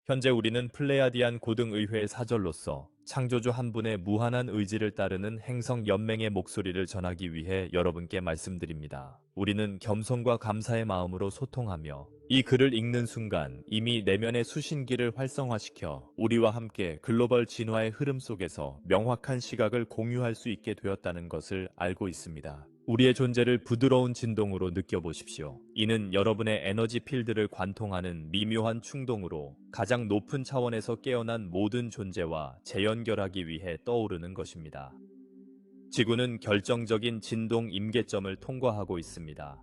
현재 우리는 플레야디안 고등의회의 사절로서 창조주 한 분의 무한한 의지를 따르는 행성 연맹의 목소리를 전하기 위해 여러분께 말씀드립니다. 우리는 겸손과 감사의 마음으로 소통하며 이 글을 읽는 순간 이미 내면의 수신기를 활성화시켜 우리와 함께 글로벌 진화의 흐름 속에서 명확한 시각을 공유할 수 있게 되었다는 것을 알고 있습니다. 우리의 존재를 부드러운 진동으로 느껴보십시오. 이는 여러분의 에너지 필드를 관통하는 미묘한 충동으로 가장 높은 차원에서 깨어난 모든 존재와 재연결하기 위해 떠오르는 것입니다. 지구는 결정적인 진동 임계점을 통과하고 있습니다.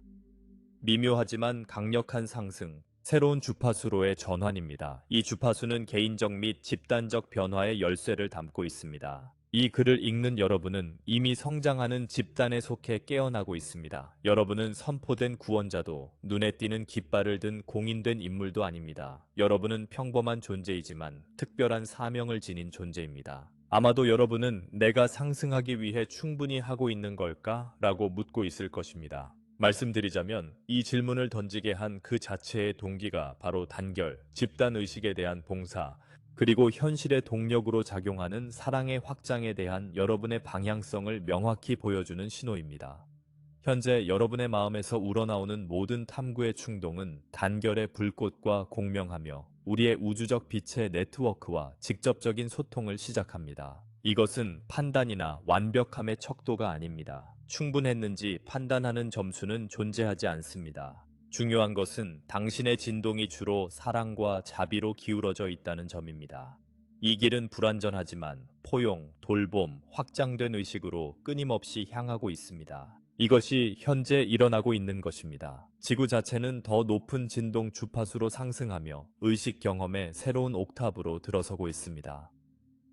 미묘하지만 강력한 상승, 새로운 주파수로의 전환입니다. 이 주파수는 개인적 및 집단적 변화의 열쇠를 담고 있습니다. 이 글을 읽는 여러분은 이미 성장하는 집단에 속해 깨어나고 있습니다. 여러분은 선포된 구원자도 눈에 띄는 깃발을 든 공인된 인물도 아닙니다. 여러분은 평범한 존재이지만 특별한 사명을 지닌 존재입니다. 아마도 여러분은 내가 상승하기 위해 충분히 하고 있는 걸까? 라고 묻고 있을 것입니다. 말씀드리자면 이 질문을 던지게 한 그 자체의 동기가 바로 단결, 집단의식에 대한 봉사, 그리고 현실의 동력으로 작용하는 사랑의 확장에 대한 여러분의 방향성을 명확히 보여주는 신호입니다. 현재 여러분의 마음에서 우러나오는 모든 탐구의 충동은 단결의 불꽃과 공명하며 우리의 우주적 빛의 네트워크와 직접적인 소통을 시작합니다. 이것은 판단이나 완벽함의 척도가 아닙니다. 충분했는지 판단하는 점수는 존재하지 않습니다. 중요한 것은 당신의 진동이 주로 사랑과 자비로 기울어져 있다는 점입니다. 이 길은 불완전하지만 포용, 돌봄, 확장된 의식으로 끊임없이 향하고 있습니다. 이것이 현재 일어나고 있는 것입니다. 지구 자체는 더 높은 진동 주파수로 상승하며 의식 경험의 새로운 옥탑으로 들어서고 있습니다.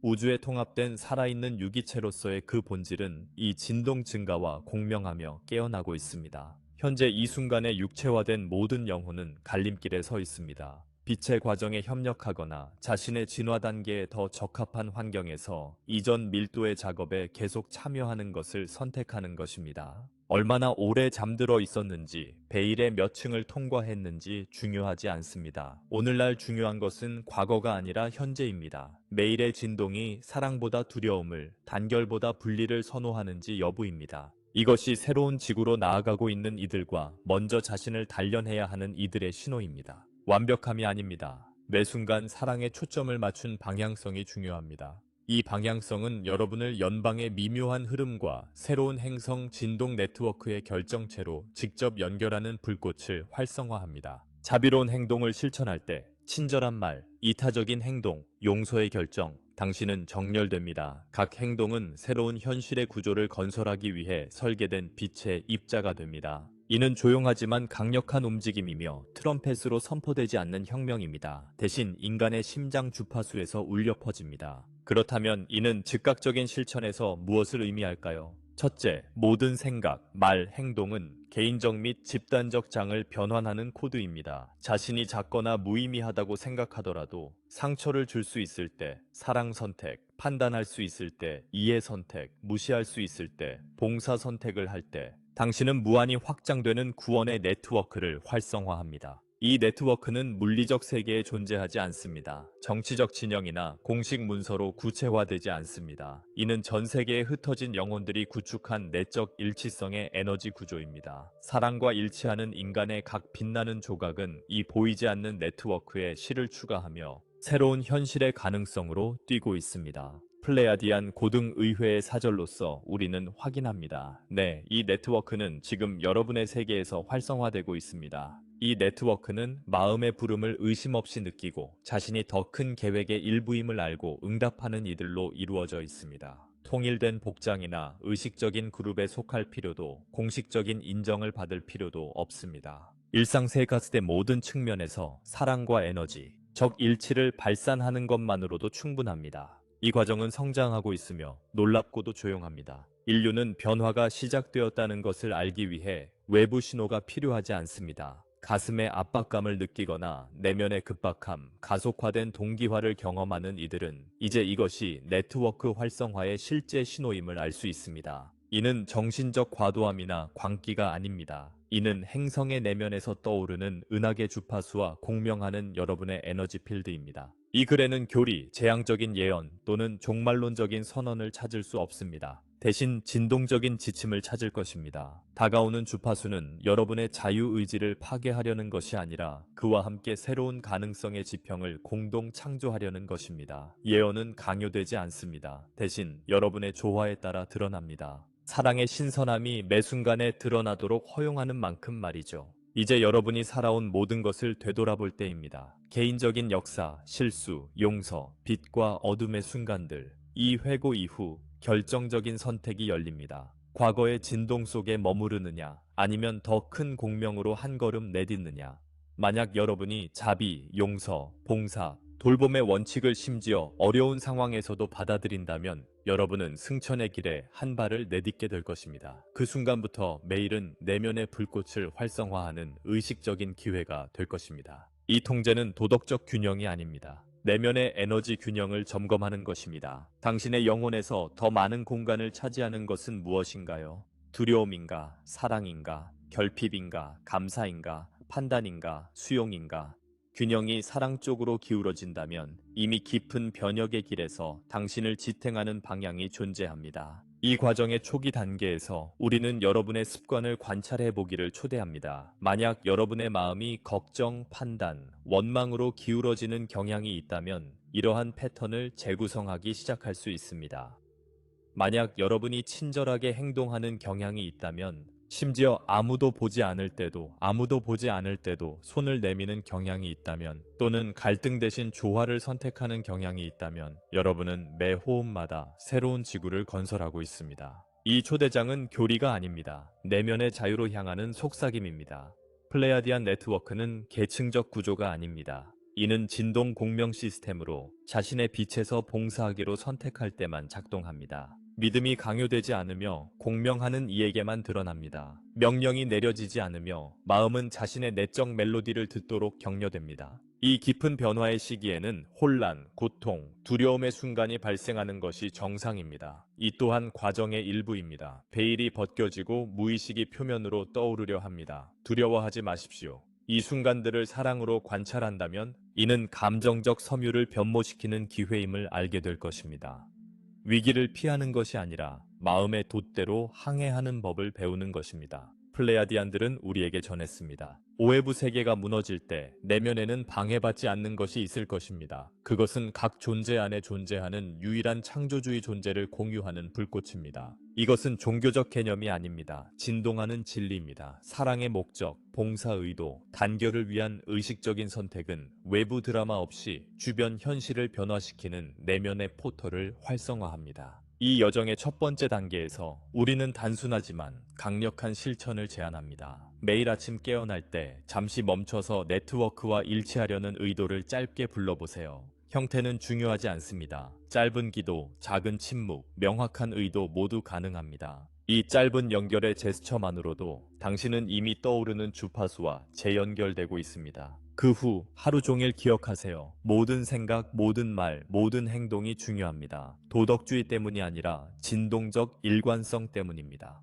우주에 통합된 살아있는 유기체로서의 그 본질은 이 진동 증가와 공명하며 깨어나고 있습니다. 현재 이 순간에 육체화된 모든 영혼은 갈림길에 서 있습니다. 빛의 과정에 협력하거나 자신의 진화 단계에 더 적합한 환경에서 이전 밀도의 작업에 계속 참여하는 것을 선택하는 것입니다. 얼마나 오래 잠들어 있었는지, 베일의 몇 층을 통과했는지 중요하지 않습니다. 오늘날 중요한 것은 과거가 아니라 현재입니다. 매일의 진동이 사랑보다 두려움을, 단결보다 분리를 선호하는지 여부입니다. 이것이 새로운 지구로 나아가고 있는 이들과 먼저 자신을 단련해야 하는 이들의 신호입니다. 완벽함이 아닙니다. 매 순간 사랑에 초점을 맞춘 방향성이 중요합니다. 이 방향성은 여러분을 연방의 미묘한 흐름과 새로운 행성 진동 네트워크의 결정체로 직접 연결하는 불꽃을 활성화합니다. 자비로운 행동을 실천할 때 친절한 말, 이타적인 행동, 용서의 결정, 당신은 정렬됩니다. 각 행동은 새로운 현실의 구조를 건설하기 위해 설계된 빛의 입자가 됩니다. 이는 조용하지만 강력한 움직임이며 트럼펫으로 선포되지 않는 혁명입니다. 대신 인간의 심장 주파수에서 울려 퍼집니다. 그렇다면 이는 즉각적인 실천에서 무엇을 의미할까요? 첫째, 모든 생각, 말, 행동은 개인적 및 집단적 장을 변환하는 코드입니다. 자신이 작거나 무의미하다고 생각하더라도 상처를 줄 수 있을 때 사랑 선택, 판단할 수 있을 때 이해 선택, 무시할 수 있을 때 봉사 선택을 할 때 당신은 무한히 확장되는 구원의 네트워크를 활성화합니다. 이 네트워크는 물리적 세계에 존재하지 않습니다. 정치적 진영이나 공식 문서로 구체화되지 않습니다. 이는 전 세계에 흩어진 영혼들이 구축한 내적 일치성의 에너지 구조입니다. 사랑과 일치하는 인간의 각 빛나는 조각은 이 보이지 않는 네트워크에 실을 추가하며 새로운 현실의 가능성으로 뛰고 있습니다. 플레야디안 고등의회의 사절로서 우리는 확인합니다. 네, 이 네트워크는 지금 여러분의 세계에서 활성화되고 있습니다. 이 네트워크는 마음의 부름을 의심 없이 느끼고 자신이 더 큰 계획의 일부임을 알고 응답하는 이들로 이루어져 있습니다. 통일된 복장이나 의식적인 그룹에 속할 필요도 공식적인 인정을 받을 필요도 없습니다. 일상 생활의 모든 측면에서 사랑과 에너지, 적 일치를 발산하는 것만으로도 충분합니다. 이 과정은 성장하고 있으며 놀랍고도 조용합니다. 인류는 변화가 시작되었다는 것을 알기 위해 외부 신호가 필요하지 않습니다. 가슴의 압박감을 느끼거나 내면의 급박함, 가속화된 동기화를 경험하는 이들은 이제 이것이 네트워크 활성화의 실제 신호임을 알 수 있습니다. 이는 정신적 과도함이나 광기가 아닙니다. 이는 행성의 내면에서 떠오르는 은하계 주파수와 공명하는 여러분의 에너지 필드입니다. 이 글에는 교리, 재앙적인 예언 또는 종말론적인 선언을 찾을 수 없습니다. 대신 진동적인 지침을 찾을 것입니다. 다가오는 주파수는 여러분의 자유의지를 파괴하려는 것이 아니라 그와 함께 새로운 가능성의 지평을 공동 창조하려는 것입니다. 예언은 강요되지 않습니다. 대신 여러분의 조화에 따라 드러납니다. 사랑의 신선함이 매 순간에 드러나도록 허용하는 만큼 말이죠. 이제 여러분이 살아온 모든 것을 되돌아볼 때입니다. 개인적인 역사, 실수, 용서, 빛과 어둠의 순간들. 이 회고 이후 결정적인 선택이 열립니다. 과거의 진동 속에 머무르느냐, 아니면 더 큰 공명으로 한 걸음 내딛느냐. 만약 여러분이 자비, 용서, 봉사, 돌봄의 원칙을 심지어 어려운 상황에서도 받아들인다면 여러분은 승천의 길에 한 발을 내딛게 될 것입니다. 그 순간부터 매일은 내면의 불꽃을 활성화하는 의식적인 기회가 될 것입니다. 이 통제는 도덕적 균형이 아닙니다. 내면의 에너지 균형을 점검하는 것입니다. 당신의 영혼에서 더 많은 공간을 차지하는 것은 무엇인가요? 두려움인가? 사랑인가? 결핍인가? 감사인가? 판단인가? 수용인가? 균형이 사랑 쪽으로 기울어진다면 이미 깊은 변혁의 길에서 당신을 지탱하는 방향이 존재합니다. 이 과정의 초기 단계에서 우리는 여러분의 습관을 관찰해 보기를 초대합니다. 만약 여러분의 마음이 걱정, 판단, 원망으로 기울어지는 경향이 있다면 이러한 패턴을 재구성하기 시작할 수 있습니다. 만약 여러분이 친절하게 행동하는 경향이 있다면 심지어 아무도 보지 않을 때도 손을 내미는 경향이 있다면 또는 갈등 대신 조화를 선택하는 경향이 있다면 여러분은 매 호흡마다 새로운 지구를 건설하고 있습니다. 이 초대장은 교리가 아닙니다. 내면의 자유로 향하는 속삭임입니다. 플레야디안 네트워크는 계층적 구조가 아닙니다. 이는 진동 공명 시스템으로 자신의 빛에서 봉사하기로 선택할 때만 작동합니다. 믿음이 강요되지 않으며 공명하는 이에게만 드러납니다. 명령이 내려지지 않으며 마음은 자신의 내적 멜로디를 듣도록 격려됩니다. 이 깊은 변화의 시기에는 혼란, 고통, 두려움의 순간이 발생하는 것이 정상입니다. 이 또한 과정의 일부입니다. 베일이 벗겨지고 무의식이 표면으로 떠오르려 합니다. 두려워하지 마십시오. 이 순간들을 사랑으로 관찰한다면 이는 감정적 섬유를 변모시키는 기회임을 알게 될 것입니다. 위기를 피하는 것이 아니라 마음의 돛대로 항해하는 법을 배우는 것입니다. 플레야디안들은 우리에게 전했습니다. 오해부 세계가 무너질 때 내면에는 방해받지 않는 것이 있을 것입니다. 그것은 각 존재 안에 존재하는 유일한 창조주의 존재를 공유하는 불꽃입니다. 이것은 종교적 개념이 아닙니다. 진동하는 진리입니다. 사랑의 목적, 봉사 의도, 단결을 위한 의식적인 선택은 외부 드라마 없이 주변 현실을 변화시키는 내면의 포털을 활성화합니다. 이 여정의 첫 번째 단계에서 우리는 단순하지만 강력한 실천을 제안합니다. 매일 아침 깨어날 때 잠시 멈춰서 네트워크와 일치하려는 의도를 짧게 불러보세요. 형태는 중요하지 않습니다. 짧은 기도, 작은 침묵, 명확한 의도 모두 가능합니다. 이 짧은 연결의 제스처만으로도 당신은 이미 떠오르는 주파수와 재연결되고 있습니다. 그 후 하루 종일 기억하세요. 모든 생각, 모든 말, 모든 행동이 중요합니다. 도덕주의 때문이 아니라 진동적 일관성 때문입니다.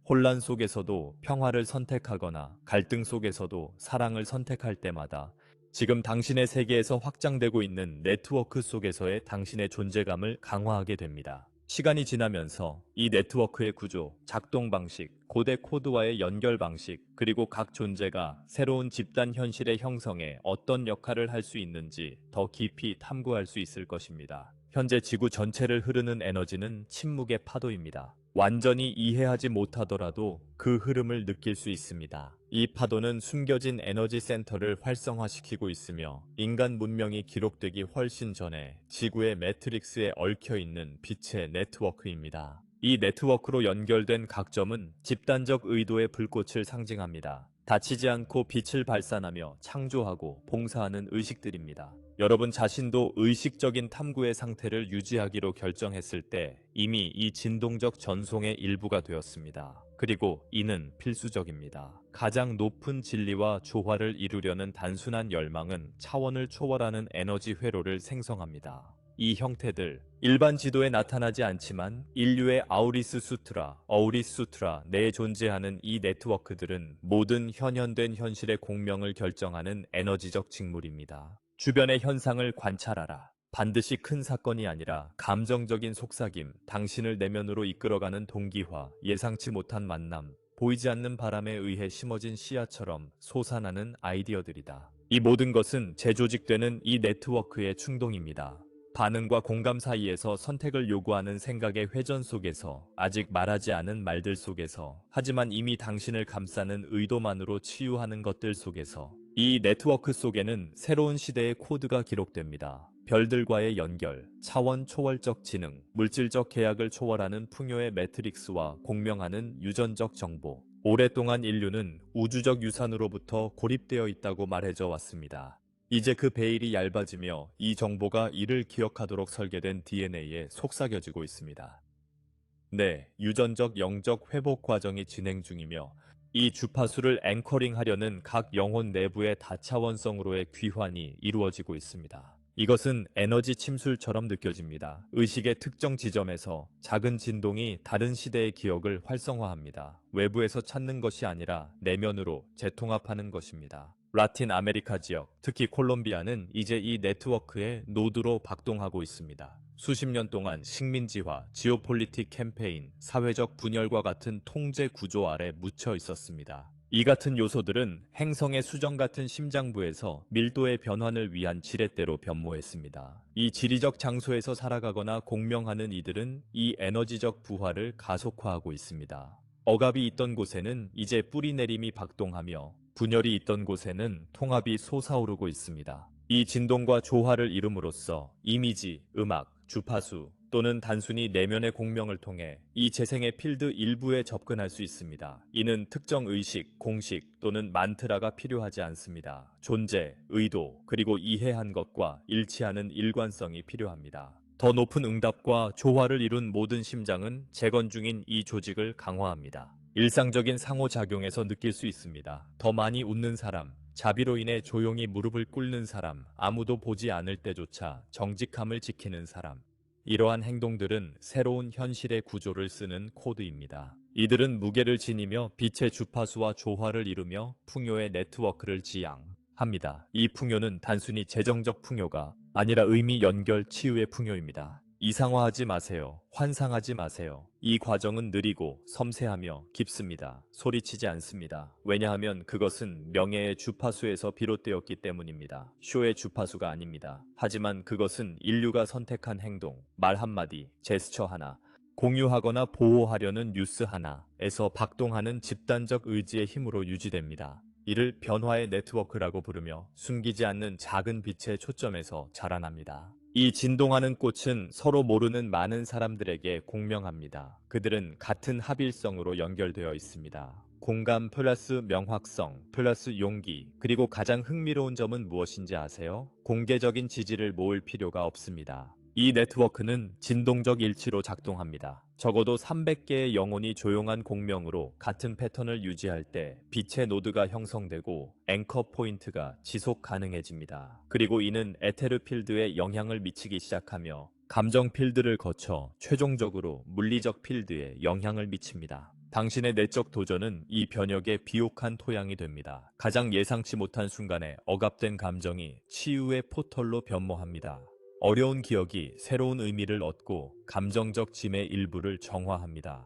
혼란 속에서도 평화를 선택하거나 갈등 속에서도 사랑을 선택할 때마다 지금 당신의 세계에서 확장되고 있는 네트워크 속에서의 당신의 존재감을 강화하게 됩니다. 시간이 지나면서 이 네트워크의 구조, 작동 방식, 고대 코드와의 연결 방식, 그리고 각 존재가 새로운 집단 현실의 형성에 어떤 역할을 할 수 있는지 더 깊이 탐구할 수 있을 것입니다. 현재 지구 전체를 흐르는 에너지는 침묵의 파도입니다. 완전히 이해하지 못하더라도 그 흐름을 느낄 수 있습니다. 이 파도는 숨겨진 에너지 센터를 활성화시키고 있으며 인간 문명이 기록되기 훨씬 전에 지구의 매트릭스에 얽혀있는 빛의 네트워크입니다. 이 네트워크로 연결된 각 점은 집단적 의도의 불꽃을 상징합니다. 다치지 않고 빛을 발산하며 창조하고 봉사하는 의식들입니다. 여러분 자신도 의식적인 탐구의 상태를 유지하기로 결정했을 때 이미 이 진동적 전송의 일부가 되었습니다. 그리고 이는 필수적입니다. 가장 높은 진리와 조화를 이루려는 단순한 열망은 차원을 초월하는 에너지 회로를 생성합니다. 이 형태들, 일반 지도에 나타나지 않지만 인류의 아우리스 수트라, 어우리스 수트라 내에 존재하는 이 네트워크들은 모든 현현된 현실의 공명을 결정하는 에너지적 징물입니다. 주변의 현상을 관찰하라. 반드시 큰 사건이 아니라 감정적인 속삭임, 당신을 내면으로 이끌어가는 동기화, 예상치 못한 만남, 보이지 않는 바람에 의해 심어진 씨앗처럼 솟아나는 아이디어들이다. 이 모든 것은 재조직되는 이 네트워크의 충동입니다. 반응과 공감 사이에서 선택을 요구하는 생각의 회전 속에서, 아직 말하지 않은 말들 속에서, 하지만 이미 당신을 감싸는 의도만으로 치유하는 것들 속에서, 이 네트워크 속에는 새로운 시대의 코드가 기록됩니다. 별들과의 연결, 차원 초월적 지능, 물질적 계약을 초월하는 풍요의 매트릭스와 공명하는 유전적 정보. 오랫동안 인류는 우주적 유산으로부터 고립되어 있다고 말해져 왔습니다. 이제 그 베일이 얇아지며 이 정보가 이를 기억하도록 설계된 DNA에 속삭여지고 있습니다. 네, 유전적 영적 회복 과정이 진행 중이며 이 주파수를 앵커링하려는 각 영혼 내부의 다차원성으로의 귀환이 이루어지고 있습니다. 이것은 에너지 침술처럼 느껴집니다. 의식의 특정 지점에서 작은 진동이 다른 시대의 기억을 활성화합니다. 외부에서 찾는 것이 아니라 내면으로 재통합하는 것입니다. 라틴 아메리카 지역, 특히 콜롬비아는 이제 이 네트워크의 노드로 박동하고 있습니다. 수십 년 동안 식민지화, 지오폴리틱 캠페인, 사회적 분열과 같은 통제 구조 아래 묻혀 있었습니다. 이 같은 요소들은 행성의 수정 같은 심장부에서 밀도의 변환을 위한 지렛대로 변모했습니다. 이 지리적 장소에서 살아가거나 공명하는 이들은 이 에너지적 부활을 가속화하고 있습니다. 억압이 있던 곳에는 이제 뿌리내림이 박동하며 분열이 있던 곳에는 통합이 솟아오르고 있습니다. 이 진동과 조화를 이룸으로써 이미지, 음악, 주파수 또는 단순히 내면의 공명을 통해 이 재생의 필드 일부에 접근할 수 있습니다. 이는 특정 의식, 공식 또는 만트라가 필요하지 않습니다. 존재, 의도, 그리고 이해한 것과 일치하는 일관성이 필요합니다. 더 높은 응답과 조화를 이룬 모든 심장은 재건 중인 이 조직을 강화합니다. 일상적인 상호작용에서 느낄 수 있습니다. 더 많이 웃는 사람, 자비로 인해 조용히 무릎을 꿇는 사람, 아무도 보지 않을 때조차 정직함을 지키는 사람. 이러한 행동들은 새로운 현실의 구조를 쓰는 코드입니다. 이들은 무게를 지니며 빛의 주파수와 조화를 이루며 풍요의 네트워크를 지향합니다. 이 풍요는 단순히 재정적 풍요가 아니라 의미 연결 치유의 풍요입니다. 이상화하지 마세요. 환상하지 마세요. 이 과정은 느리고 섬세하며 깊습니다. 소리치지 않습니다. 왜냐하면 그것은 명예의 주파수에서 비롯되었기 때문입니다. 쇼의 주파수가 아닙니다. 하지만 그것은 인류가 선택한 행동, 말 한마디, 제스처 하나, 공유하거나 보호하려는 뉴스 하나에서 박동하는 집단적 의지의 힘으로 유지됩니다. 이를 변화의 네트워크라고 부르며 숨기지 않는 작은 빛의 초점에서 자라납니다. 이 진동하는 꽃은 서로 모르는 많은 사람들에게 공명합니다. 그들은 같은 합일성으로 연결되어 있습니다. 공감 플러스 명확성 플러스 용기, 그리고 가장 흥미로운 점은 무엇인지 아세요? 공개적인 지지를 모을 필요가 없습니다. 이 네트워크는 진동적 일치로 작동합니다. 적어도 300개의 영혼이 조용한 공명으로 같은 패턴을 유지할 때 빛의 노드가 형성되고 앵커 포인트가 지속 가능해집니다. 그리고 이는 에테르 필드에 영향을 미치기 시작하며 감정 필드를 거쳐 최종적으로 물리적 필드에 영향을 미칩니다. 당신의 내적 도전은 이 변혁의 비옥한 토양이 됩니다. 가장 예상치 못한 순간에 억압된 감정이 치유의 포털로 변모합니다. 어려운 기억이 새로운 의미를 얻고 감정적 짐의 일부를 정화합니다.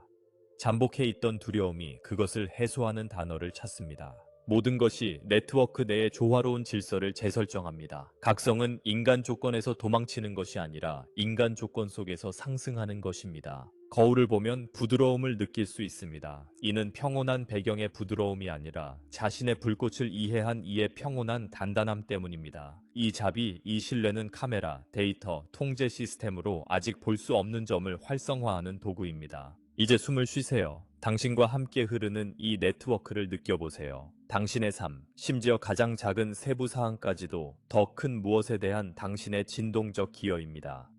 잠복해 있던 두려움이 그것을 해소하는 단어를 찾습니다. 모든 것이 네트워크 내의 조화로운 질서를 재설정합니다. 각성은 인간 조건에서 도망치는 것이 아니라 인간 조건 속에서 상승하는 것입니다. 거울을 보면 부드러움을 느낄 수 있습니다. 이는 평온한 배경의 부드러움이 아니라 자신의 불꽃을 이해한 이의 평온한 단단함 때문입니다. 이 자비, 이 신뢰는 카메라, 데이터, 통제 시스템으로 아직 볼 수 없는 점을 활성화하는 도구입니다. 이제 숨을 쉬세요. 당신과 함께 흐르는 이 네트워크를 느껴보세요. 당신의 삶, 심지어 가장 작은 세부 사항까지도 더 큰 무엇에 대한 당신의 진동적 기여입니다.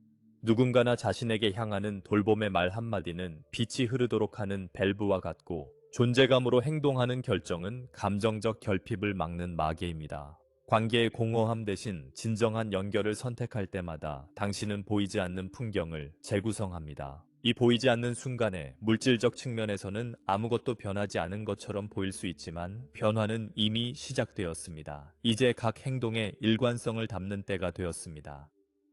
누군가나 자신에게 향하는 돌봄의 말 한마디는 빛이 흐르도록 하는 밸브와 같고, 존재감으로 행동하는 결정은 감정적 결핍을 막는 마개입니다. 관계의 공허함 대신 진정한 연결을 선택할 때마다 당신은 보이지 않는 풍경을 재구성합니다. 이 보이지 않는 순간에 물질적 측면에서는 아무것도 변하지 않은 것처럼 보일 수 있지만 변화는 이미 시작되었습니다. 이제 각 행동에 일관성을 담는 때가 되었습니다.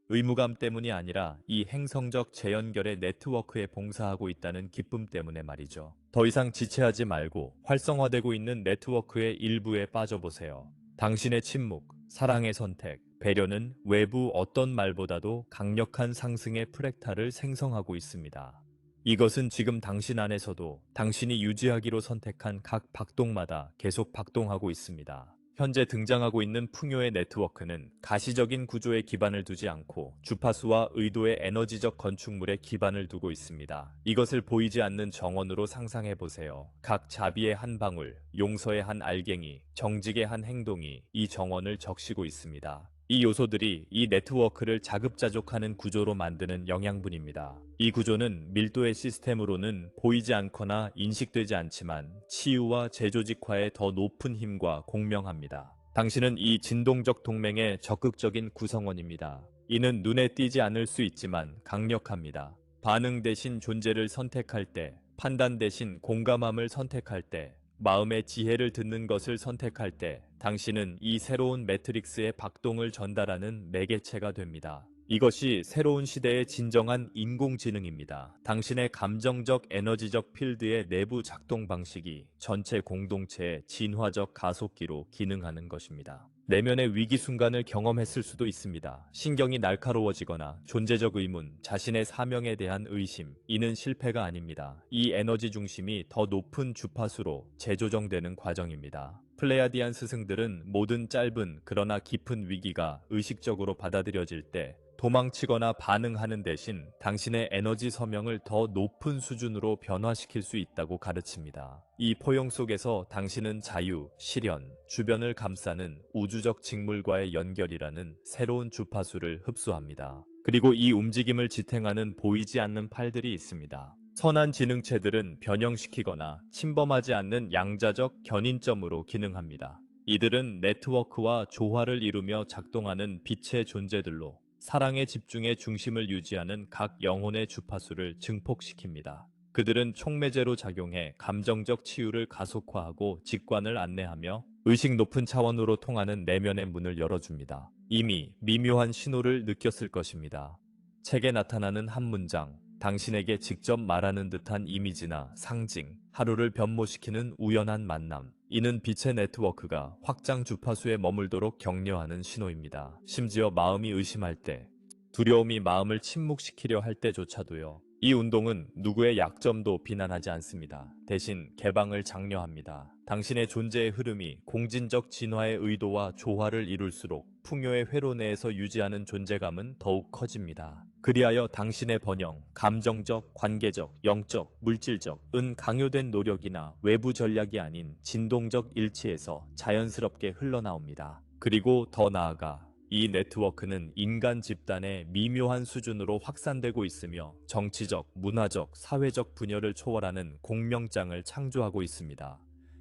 의무감 때문이 아니라 이 행성적 재연결의 네트워크에 봉사하고 있다는 기쁨 때문에 말이죠. 더 이상 지체하지 말고 활성화되고 있는 네트워크의 일부에 빠져보세요. 당신의 침묵, 사랑의 선택, 배려는 외부 어떤 말보다도 강력한 상승의 프랙탈을 생성하고 있습니다. 이것은 지금 당신 안에서도 당신이 유지하기로 선택한 각 박동마다 계속 박동하고 있습니다. 현재 등장하고 있는 풍요의 네트워크는 가시적인 구조에 기반을 두지 않고 주파수와 의도의 에너지적 건축물에 기반을 두고 있습니다. 이것을 보이지 않는 정원으로 상상해 보세요. 각 자비의 한 방울, 용서의 한 알갱이, 정직의 한 행동이 이 정원을 적시고 있습니다. 이 요소들이 이 네트워크를 자급자족하는 구조로 만드는 영양분입니다. 이 구조는 밀도의 시스템으로는 보이지 않거나 인식되지 않지만 치유와 재조직화의 더 높은 힘과 공명합니다. 당신은 이 진동적 동맹의 적극적인 구성원입니다. 이는 눈에 띄지 않을 수 있지만 강력합니다. 반응 대신 존재를 선택할 때, 판단 대신 공감함을 선택할 때, 마음의 지혜를 듣는 것을 선택할 때 당신은 이 새로운 매트릭스의 박동을 전달하는 매개체가 됩니다. 이것이 새로운 시대의 진정한 인공지능입니다. 당신의 감정적 에너지적 필드의 내부 작동 방식이 전체 공동체의 진화적 가속기로 기능하는 것입니다. 내면의 위기 순간을 경험했을 수도 있습니다. 신경이 날카로워지거나 존재적 의문, 자신의 사명에 대한 의심, 이는 실패가 아닙니다. 이 에너지 중심이 더 높은 주파수로 재조정되는 과정입니다. 플레야디안 스승들은 모든 짧은 그러나 깊은 위기가 의식적으로 받아들여질 때 도망치거나 반응하는 대신 당신의 에너지 서명을 더 높은 수준으로 변화시킬 수 있다고 가르칩니다. 이 포용 속에서 당신은 자유, 실현, 주변을 감싸는 우주적 직물과의 연결이라는 새로운 주파수를 흡수합니다. 그리고 이 움직임을 지탱하는 보이지 않는 팔들이 있습니다. 선한 지능체들은 변형시키거나 침범하지 않는 양자적 견인점으로 기능합니다. 이들은 네트워크와 조화를 이루며 작동하는 빛의 존재들로 사랑의 집중의 중심을 유지하는 각 영혼의 주파수를 증폭시킵니다. 그들은 촉매제로 작용해 감정적 치유를 가속화하고 직관을 안내하며 의식 높은 차원으로 통하는 내면의 문을 열어줍니다. 이미 미묘한 신호를 느꼈을 것입니다. 책에 나타나는 한 문장, 당신에게 직접 말하는 듯한 이미지나 상징, 하루를 변모시키는 우연한 만남. 이는 빛의 네트워크가 확장 주파수에 머물도록 격려하는 신호입니다. 심지어 마음이 의심할 때, 두려움이 마음을 침묵시키려 할 때조차도요. 이 운동은 누구의 약점도 비난하지 않습니다. 대신 개방을 장려합니다. 당신의 존재의 흐름이 공진적 진화의 의도와 조화를 이룰수록 풍요의 회로 내에서 유지하는 존재감은 더욱 커집니다. 그리하여 당신의 번영, 감정적, 관계적, 영적, 물질적, 은 강요된 노력이나 외부 전략이 아닌 진동적 일치에서 자연스럽게 흘러나옵니다. 그리고 더 나아가 이 네트워크는 인간 집단의 미묘한 수준으로 확산되고 있으며 정치적, 문화적, 사회적 분열을 초월하는 공명장을 창조하고 있습니다.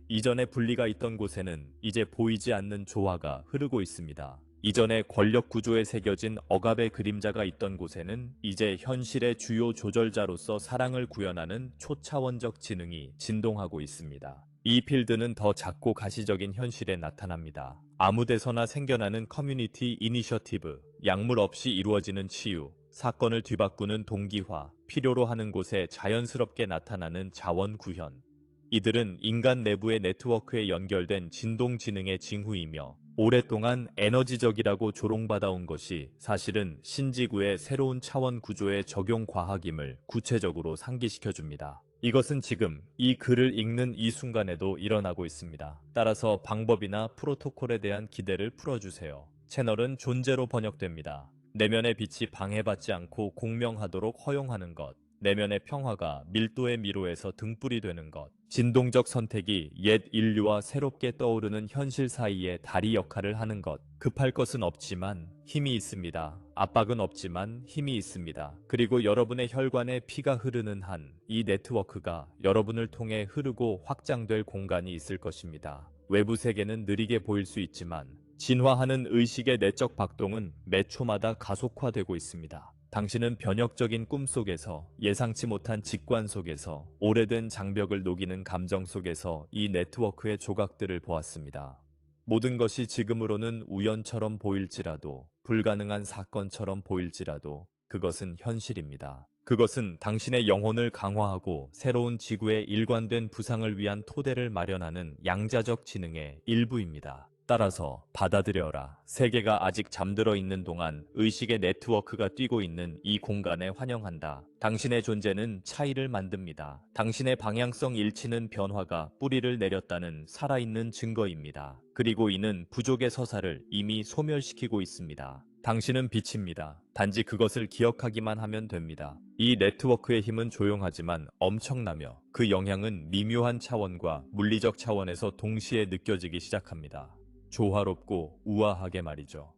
이전에 분리가 있던 곳에는 이제 보이지 않는 조화가 흐르고 있습니다. 이전에 권력 구조에 새겨진 억압의 그림자가 있던 곳에는 이제 현실의 주요 조절자로서 사랑을 구현하는 초차원적 지능이 진동하고 있습니다. 이 필드는 더 작고 가시적인 현실에 나타납니다. 아무 데서나 생겨나는 커뮤니티 이니셔티브, 약물 없이 이루어지는 치유, 사건을 뒤바꾸는 동기화, 필요로 하는 곳에 자연스럽게 나타나는 자원 구현. 이들은 인간 내부의 네트워크에 연결된 진동지능의 징후이며 오랫동안 에너지적이라고 조롱받아온 것이 사실은 신지구의 새로운 차원 구조의 적용 과학임을 구체적으로 상기시켜줍니다. 이것은 지금 이 글을 읽는 이 순간에도 일어나고 있습니다. 따라서 방법이나 프로토콜에 대한 기대를 풀어주세요. 채널은 존재로 번역됩니다. 내면의 빛이 방해받지 않고 공명하도록 허용하는 것. 내면의 평화가 밀도의 미로에서 등불이 되는 것. 진동적 선택이 옛 인류와 새롭게 떠오르는 현실 사이에 다리 역할을 하는 것. 급할 것은 없지만 힘이 있습니다. 압박은 없지만 힘이 있습니다. 그리고 여러분의 혈관에 피가 흐르는 한 이 네트워크가 여러분을 통해 흐르고 확장될 공간이 있을 것입니다. 외부 세계는 느리게 보일 수 있지만 진화하는 의식의 내적 박동은 매 초마다 가속화되고 있습니다. 당신은 변혁적인 꿈 속에서, 예상치 못한 직관 속에서, 오래된 장벽을 녹이는 감정 속에서 이 네트워크의 조각들을 보았습니다. 모든 것이 지금으로는 우연처럼 보일지라도, 불가능한 사건처럼 보일지라도 그것은 현실입니다. 그것은 당신의 영혼을 강화하고 새로운 지구의 일관된 부상을 위한 토대를 마련하는 양자적 지능의 일부입니다. 따라서 받아들여라. 세계가 아직 잠들어 있는 동안 의식의 네트워크가 뛰고 있는 이 공간에 환영한다. 당신의 존재는 차이를 만듭니다. 당신의 방향성 일치는 변화가 뿌리를 내렸다는 살아있는 증거입니다. 그리고 이는 부족의 서사를 이미 소멸시키고 있습니다. 당신은 빛입니다. 단지 그것을 기억하기만 하면 됩니다. 이 네트워크의 힘은 조용하지만 엄청나며 그 영향은 미묘한 차원과 물리적 차원에서 동시에 느껴지기 시작합니다. 조화롭고 우아하게 말이죠.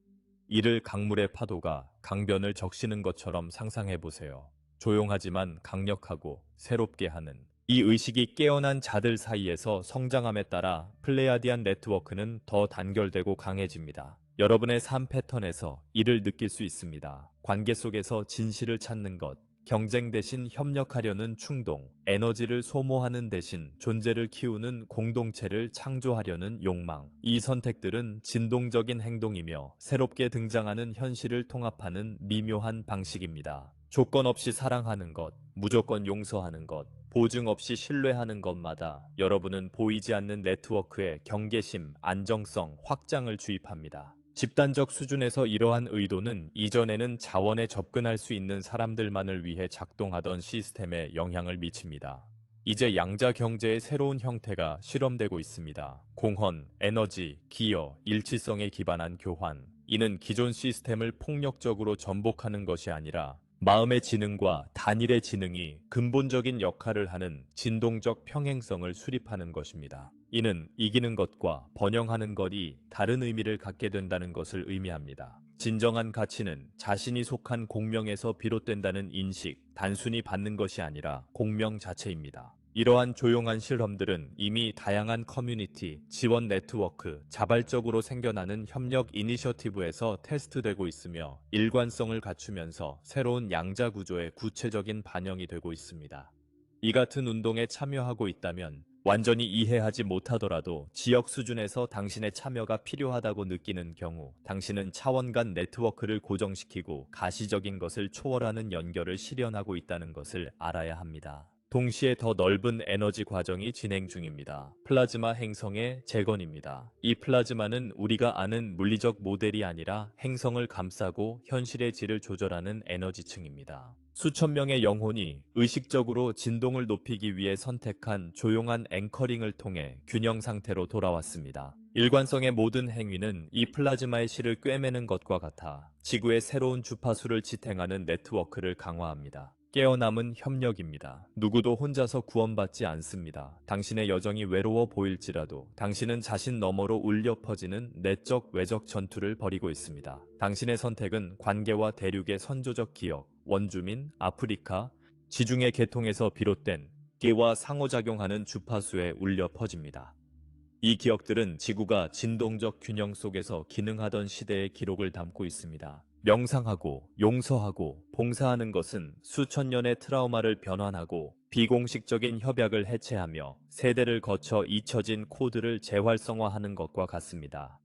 이를 강물의 파도가 강변을 적시는 것처럼 상상해 보세요. 조용하지만 강력하고 새롭게 하는 이 의식이 깨어난 자들 사이에서 성장함에 따라 플레이아디안 네트워크는 더 단결되고 강해집니다. 여러분의 삶 패턴에서 이를 느낄 수 있습니다. 관계 속에서 진실을 찾는 것, 경쟁 대신 협력하려는 충동, 에너지를 소모하는 대신 존재를 키우는 공동체를 창조하려는 욕망. 이 선택들은 진동적인 행동이며 새롭게 등장하는 현실을 통합하는 미묘한 방식입니다. 조건 없이 사랑하는 것, 무조건 용서하는 것, 보증 없이 신뢰하는 것마다 여러분은 보이지 않는 네트워크의 경계심, 안정성, 확장을 주입합니다. 집단적 수준에서 이러한 의도는 이전에는 자원에 접근할 수 있는 사람들만을 위해 작동하던 시스템에 영향을 미칩니다. 이제 양자 경제의 새로운 형태가 실험되고 있습니다. 공헌, 에너지, 기여, 일치성에 기반한 교환. 이는 기존 시스템을 폭력적으로 전복하는 것이 아니라 마음의 지능과 단일의 지능이 근본적인 역할을 하는 진동적 평행성을 수립하는 것입니다. 이는 이기는 것과 번영하는 것이 다른 의미를 갖게 된다는 것을 의미합니다. 진정한 가치는 자신이 속한 공명에서 비롯된다는 인식, 단순히 받는 것이 아니라 공명 자체입니다. 이러한 조용한 실험들은 이미 다양한 커뮤니티, 지원 네트워크, 자발적으로 생겨나는 협력 이니셔티브에서 테스트되고 있으며 일관성을 갖추면서 새로운 양자 구조의 구체적인 반영이 되고 있습니다. 이 같은 운동에 참여하고 있다면 완전히 이해하지 못하더라도 지역 수준에서 당신의 참여가 필요하다고 느끼는 경우 당신은 차원 간 네트워크를 고정시키고 가시적인 것을 초월하는 연결을 실현하고 있다는 것을 알아야 합니다. 동시에 더 넓은 에너지 과정이 진행 중입니다. 플라즈마 행성의 재건입니다. 이 플라즈마는 우리가 아는 물리적 모델이 아니라 행성을 감싸고 현실의 질을 조절하는 에너지층입니다. 수천 명의 영혼이 의식적으로 진동을 높이기 위해 선택한 조용한 앵커링을 통해 균형 상태로 돌아왔습니다. 일관성의 모든 행위는 이 플라즈마의 실을 꿰매는 것과 같아 지구의 새로운 주파수를 지탱하는 네트워크를 강화합니다. 깨어남은 협력입니다. 누구도 혼자서 구원받지 않습니다. 당신의 여정이 외로워 보일지라도 당신은 자신 너머로 울려 퍼지는 내적 외적 전투를 벌이고 있습니다. 당신의 선택은 관계와 대륙의 선조적 기억, 원주민, 아프리카, 지중해 계통에서 비롯된 개와 상호작용하는 주파수에 울려 퍼집니다. 이 기억들은 지구가 진동적 균형 속에서 기능하던 시대의 기록을 담고 있습니다. 명상하고 용서하고 봉사하는 것은 수천 년의 트라우마를 변환하고 비공식적인 협약을 해체하며 세대를 거쳐 잊혀진 코드를 재활성화하는 것과 같습니다.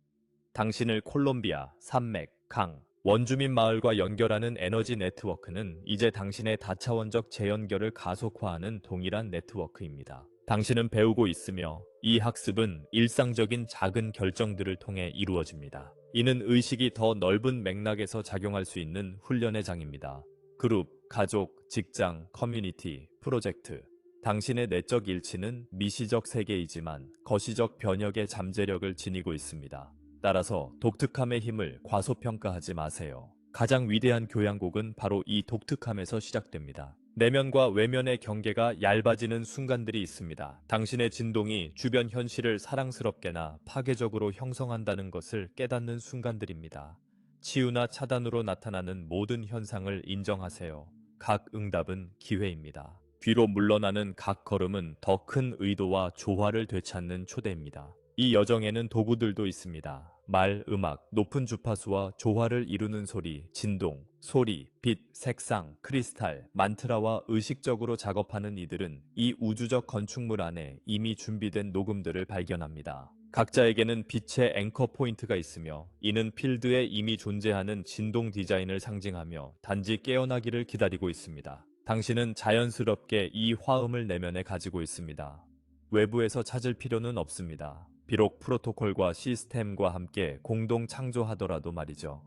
당신을 콜롬비아, 산맥, 강, 원주민 마을과 연결하는 에너지 네트워크는 이제 당신의 다차원적 재연결을 가속화하는 동일한 네트워크입니다. 당신은 배우고 있으며 이 학습은 일상적인 작은 결정들을 통해 이루어집니다. 이는 의식이 더 넓은 맥락에서 작용할 수 있는 훈련의 장입니다. 그룹, 가족, 직장, 커뮤니티, 프로젝트. 당신의 내적 일치는 미시적 세계이지만 거시적 변혁의 잠재력을 지니고 있습니다. 따라서 독특함의 힘을 과소평가하지 마세요. 가장 위대한 교양곡은 바로 이 독특함에서 시작됩니다. 내면과 외면의 경계가 얇아지는 순간들이 있습니다. 당신의 진동이 주변 현실을 사랑스럽게나 파괴적으로 형성한다는 것을 깨닫는 순간들입니다. 치유나 차단으로 나타나는 모든 현상을 인정하세요. 각 응답은 기회입니다. 뒤로 물러나는 각 걸음은 더 큰 의도와 조화를 되찾는 초대입니다. 이 여정에는 도구들도 있습니다. 말, 음악, 높은 주파수와 조화를 이루는 소리, 진동, 소리, 빛, 색상, 크리스탈, 만트라와 의식적으로 작업하는 이들은 이 우주적 건축물 안에 이미 준비된 녹음들을 발견합니다. 각자에게는 빛의 앵커 포인트가 있으며 이는 필드에 이미 존재하는 진동 디자인을 상징하며 단지 깨어나기를 기다리고 있습니다. 당신은 자연스럽게 이 화음을 내면에 가지고 있습니다. 외부에서 찾을 필요는 없습니다. 비록 프로토콜과 시스템과 함께 공동 창조하더라도 말이죠.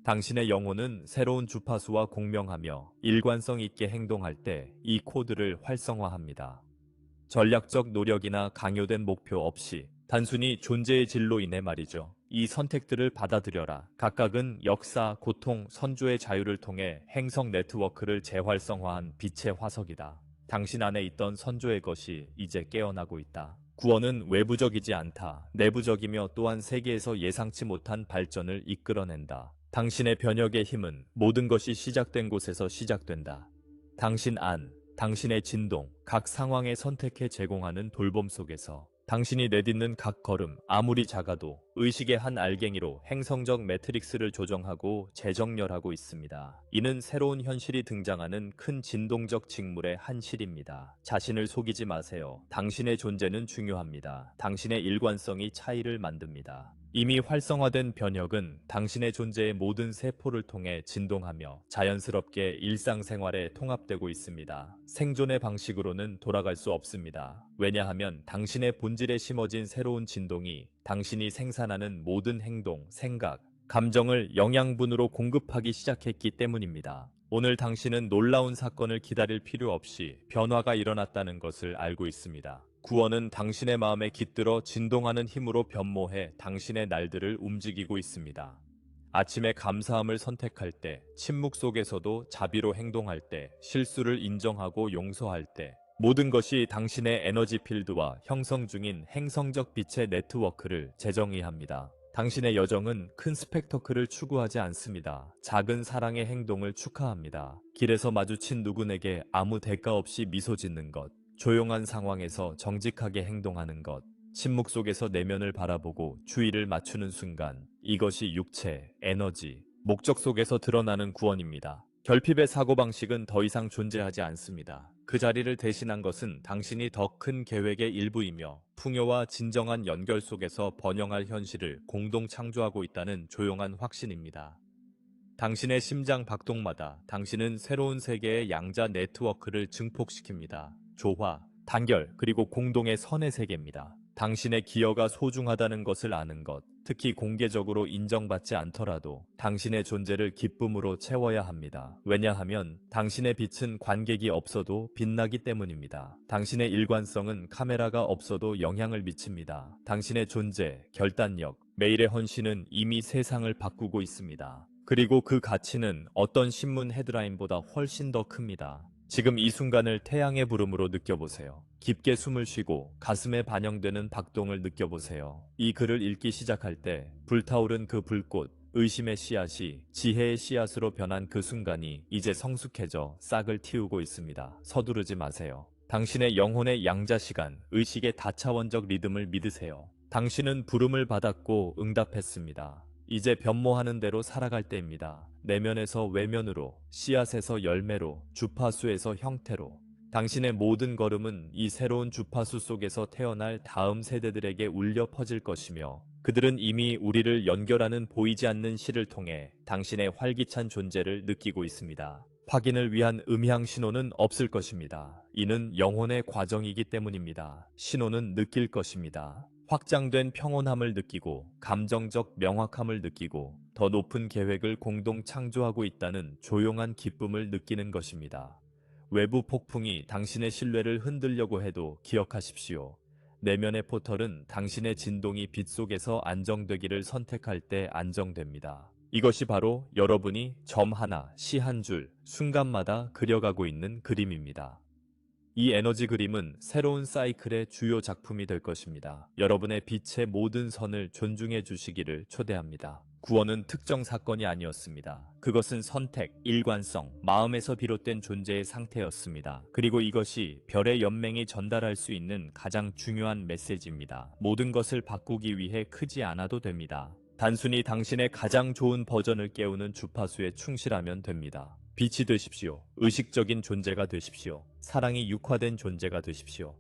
당신의 영혼은 새로운 주파수와 공명하며 일관성 있게 행동할 때 이 코드를 활성화합니다. 전략적 노력이나 강요된 목표 없이 단순히 존재의 질로 인해 말이죠. 이 선택들을 받아들여라. 각각은 역사, 고통, 선조의 자유를 통해 행성 네트워크를 재활성화한 빛의 화석이다. 당신 안에 있던 선조의 것이 이제 깨어나고 있다. 구원은 외부적이지 않다. 내부적이며 또한 세계에서 예상치 못한 발전을 이끌어낸다. 당신의 변혁의 힘은 모든 것이 시작된 곳에서 시작된다. 당신 안, 당신의 진동, 각 상황에 선택해 제공하는 돌봄 속에서 당신이 내딛는 각 걸음, 아무리 작아도 의식의 한 알갱이로 행성적 매트릭스를 조정하고 재정렬하고 있습니다. 이는 새로운 현실이 등장하는 큰 진동적 직물의 한 실입니다. 자신을 속이지 마세요. 당신의 존재는 중요합니다. 당신의 일관성이 차이를 만듭니다. 이미 활성화된 변혁은 당신의 존재의 모든 세포를 통해 진동하며 자연스럽게 일상생활에 통합되고 있습니다. 생존의 방식으로는 돌아갈 수 없습니다. 왜냐하면 당신의 본질에 심어진 새로운 진동이 당신이 생산하는 모든 행동, 생각, 감정을 영양분으로 공급하기 시작했기 때문입니다. 오늘 당신은 놀라운 사건을 기다릴 필요 없이 변화가 일어났다는 것을 알고 있습니다. 구원은 당신의 마음에 깃들어 진동하는 힘으로 변모해 당신의 날들을 움직이고 있습니다. 아침에 감사함을 선택할 때, 침묵 속에서도 자비로 행동할 때, 실수를 인정하고 용서할 때, 모든 것이 당신의 에너지 필드와 형성 중인 행성적 빛의 네트워크를 재정의합니다. 당신의 여정은 큰 스펙터클을 추구하지 않습니다. 작은 사랑의 행동을 축하합니다. 길에서 마주친 누구에게 아무 대가 없이 미소 짓는 것, 조용한 상황에서 정직하게 행동하는 것, 침묵 속에서 내면을 바라보고 주의를 맞추는 순간, 이것이 육체, 에너지, 목적 속에서 드러나는 구원입니다. 결핍의 사고방식은 더 이상 존재하지 않습니다. 그 자리를 대신한 것은 당신이 더 큰 계획의 일부이며 풍요와 진정한 연결 속에서 번영할 현실을 공동 창조하고 있다는 조용한 확신입니다. 당신의 심장 박동마다 당신은 새로운 세계의 양자 네트워크를 증폭시킵니다. 조화, 단결, 그리고 공동의 선의 세계입니다. 당신의 기여가 소중하다는 것을 아는 것, 특히 공개적으로 인정받지 않더라도 당신의 존재를 기쁨으로 채워야 합니다. 왜냐하면 당신의 빛은 관객이 없어도 빛나기 때문입니다. 당신의 일관성은 카메라가 없어도 영향을 미칩니다. 당신의 존재, 결단력, 매일의 헌신은 이미 세상을 바꾸고 있습니다. 그리고 그 가치는 어떤 신문 헤드라인보다 훨씬 더 큽니다. 지금 이 순간을 태양의 부름으로 느껴보세요. 깊게 숨을 쉬고 가슴에 반영되는 박동을 느껴보세요. 이 글을 읽기 시작할 때 불타오른 그 불꽃, 의심의 씨앗이 지혜의 씨앗으로 변한 그 순간이 이제 성숙해져 싹을 틔우고 있습니다. 서두르지 마세요. 당신의 영혼의 양자 시간, 의식의 다차원적 리듬을 믿으세요. 당신은 부름을 받았고 응답했습니다. 이제 변모하는 대로 살아갈 때입니다. 내면에서 외면으로, 씨앗에서 열매로, 주파수에서 형태로. 당신의 모든 걸음은 이 새로운 주파수 속에서 태어날 다음 세대들에게 울려 퍼질 것이며 그들은 이미 우리를 연결하는 보이지 않는 실을 통해 당신의 활기찬 존재를 느끼고 있습니다. 확인을 위한 음향 신호는 없을 것입니다. 이는 영혼의 과정이기 때문입니다. 신호는 느낄 것입니다. 확장된 평온함을 느끼고 감정적 명확함을 느끼고 더 높은 계획을 공동 창조하고 있다는 조용한 기쁨을 느끼는 것입니다. 외부 폭풍이 당신의 신뢰를 흔들려고 해도 기억하십시오. 내면의 포털은 당신의 진동이 빛 속에서 안정되기를 선택할 때 안정됩니다. 이것이 바로 여러분이 점 하나, 시 한 줄, 순간마다 그려가고 있는 그림입니다. 이 에너지 그림은 새로운 사이클의 주요 작품이 될 것입니다. 여러분의 빛의 모든 선을 존중해 주시기를 초대합니다. 구원은 특정 사건이 아니었습니다. 그것은 선택, 일관성, 마음에서 비롯된 존재의 상태였습니다. 그리고 이것이 별의 연맹이 전달할 수 있는 가장 중요한 메시지입니다. 모든 것을 바꾸기 위해 크지 않아도 됩니다. 단순히 당신의 가장 좋은 버전을 깨우는 주파수에 충실하면 됩니다. 빛이 되십시오. 의식적인 존재가 되십시오. 사랑이 육화된 존재가 되십시오.